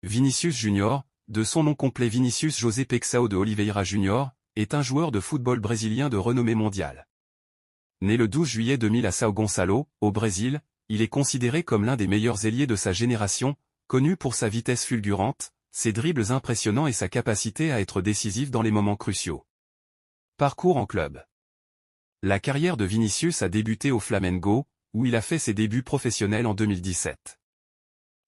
Vinícius Júnior, de son nom complet Vinícius José Pexao de Oliveira Júnior, est un joueur de football brésilien de renommée mondiale. Né le 12 juillet 2000 à São Gonçalo, au Brésil, il est considéré comme l'un des meilleurs ailiers de sa génération, connu pour sa vitesse fulgurante, ses dribbles impressionnants et sa capacité à être décisif dans les moments cruciaux. Parcours en club. La carrière de Vinícius a débuté au Flamengo, où il a fait ses débuts professionnels en 2017.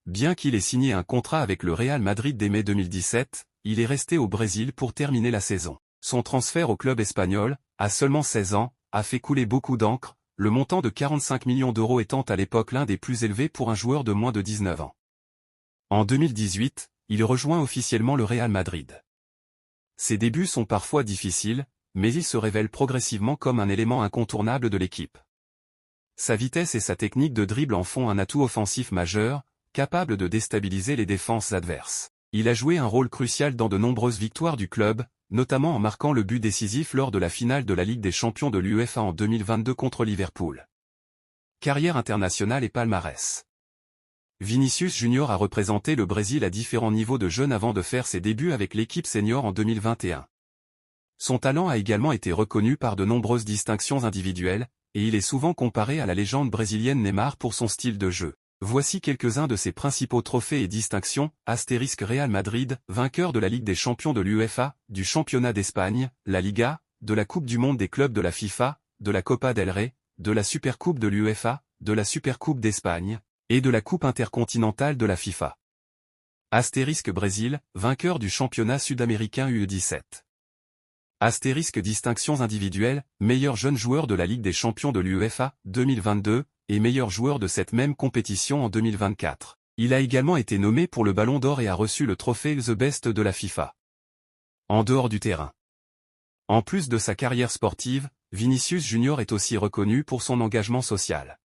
Bien qu'il ait signé un contrat avec le Real Madrid dès mai 2017, il est resté au Brésil pour terminer la saison. Son transfert au club espagnol, à seulement 16 ans, a fait couler beaucoup d'encre, le montant de 45 millions d'euros étant à l'époque l'un des plus élevés pour un joueur de moins de 19 ans. En 2018, il rejoint officiellement le Real Madrid. Ses débuts sont parfois difficiles, mais il se révèle progressivement comme un élément incontournable de l'équipe. Sa vitesse et sa technique de dribble en font un atout offensif majeur, capable de déstabiliser les défenses adverses. Il a joué un rôle crucial dans de nombreuses victoires du club, notamment en marquant le but décisif lors de la finale de la Ligue des Champions de l'UEFA en 2022 contre Liverpool. Carrière internationale et palmarès. Vinícius Júnior a représenté le Brésil à différents niveaux de jeunes avant de faire ses débuts avec l'équipe senior en 2021. Son talent a également été reconnu par de nombreuses distinctions individuelles, et il est souvent comparé à la légende brésilienne Neymar pour son style de jeu. Voici quelques-uns de ses principaux trophées et distinctions. Astérisque Real Madrid, vainqueur de la Ligue des Champions de l'UEFA, du Championnat d'Espagne, la Liga, de la Coupe du Monde des clubs de la FIFA, de la Copa del Rey, de la Supercoupe de l'UEFA, de la Supercoupe d'Espagne, et de la Coupe intercontinentale de la FIFA. Astérisque Brésil, vainqueur du Championnat sud-américain UE17. Astérisque distinctions individuelles, meilleur jeune joueur de la Ligue des Champions de l'UEFA, 2022, et meilleur joueur de cette même compétition en 2024. Il a également été nommé pour le Ballon d'Or et a reçu le trophée The Best de la FIFA. En dehors du terrain. En plus de sa carrière sportive, Vinícius Júnior est aussi reconnu pour son engagement social.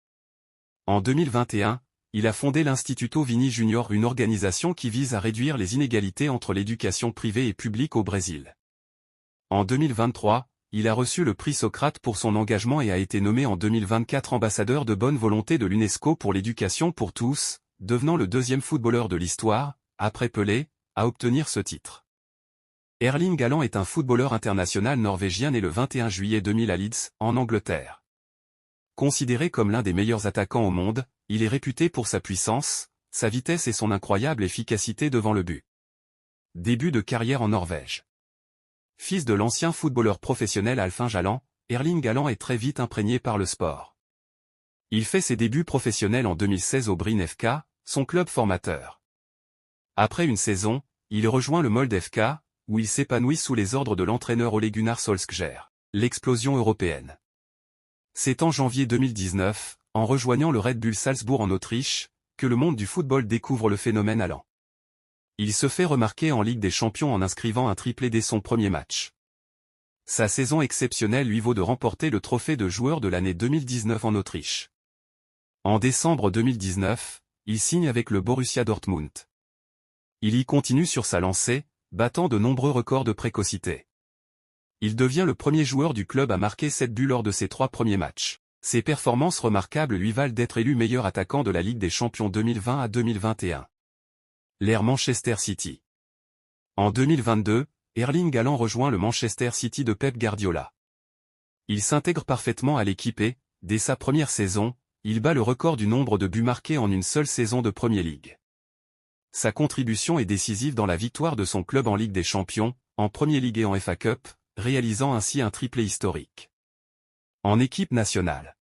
En 2021, il a fondé l'Instituto Vini Júnior, une organisation qui vise à réduire les inégalités entre l'éducation privée et publique au Brésil. En 2023, il a reçu le prix Socrate pour son engagement et a été nommé en 2024 ambassadeur de bonne volonté de l'UNESCO pour l'éducation pour tous, devenant le deuxième footballeur de l'histoire, après Pelé, à obtenir ce titre. Erling Haaland est un footballeur international norvégien né le 21 juillet 2000 à Leeds, en Angleterre. Considéré comme l'un des meilleurs attaquants au monde, il est réputé pour sa puissance, sa vitesse et son incroyable efficacité devant le but. Début de carrière en Norvège. Fils de l'ancien footballeur professionnel Alf-Inge Haaland, Erling Haaland est très vite imprégné par le sport. Il fait ses débuts professionnels en 2016 au Bryn FK, son club formateur. Après une saison, il rejoint le Molde FK, où il s'épanouit sous les ordres de l'entraîneur Ole Gunnar Solskjær. L'explosion européenne. C'est en janvier 2019, en rejoignant le Red Bull Salzbourg en Autriche, que le monde du football découvre le phénomène Haaland. Il se fait remarquer en Ligue des Champions en inscrivant un triplé dès son premier match. Sa saison exceptionnelle lui vaut de remporter le trophée de joueur de l'année 2019 en Autriche. En décembre 2019, il signe avec le Borussia Dortmund. Il y continue sur sa lancée, battant de nombreux records de précocité. Il devient le premier joueur du club à marquer 7 buts lors de ses 3 premiers matchs. Ses performances remarquables lui valent d'être élu meilleur attaquant de la Ligue des Champions 2020 à 2021. L'ère Manchester City. En 2022, Erling Haaland rejoint le Manchester City de Pep Guardiola. Il s'intègre parfaitement à l'équipe et, dès sa première saison, il bat le record du nombre de buts marqués en une seule saison de Premier League. Sa contribution est décisive dans la victoire de son club en Ligue des Champions, en Premier League et en FA Cup, réalisant ainsi un triplé historique. En équipe nationale.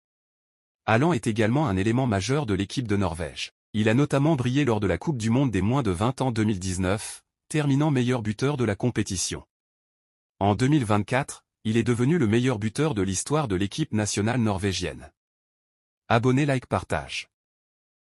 Haaland est également un élément majeur de l'équipe de Norvège. Il a notamment brillé lors de la Coupe du Monde des moins de 20 ans 2019, terminant meilleur buteur de la compétition. En 2024, il est devenu le meilleur buteur de l'histoire de l'équipe nationale norvégienne. Abonnez, like, partage.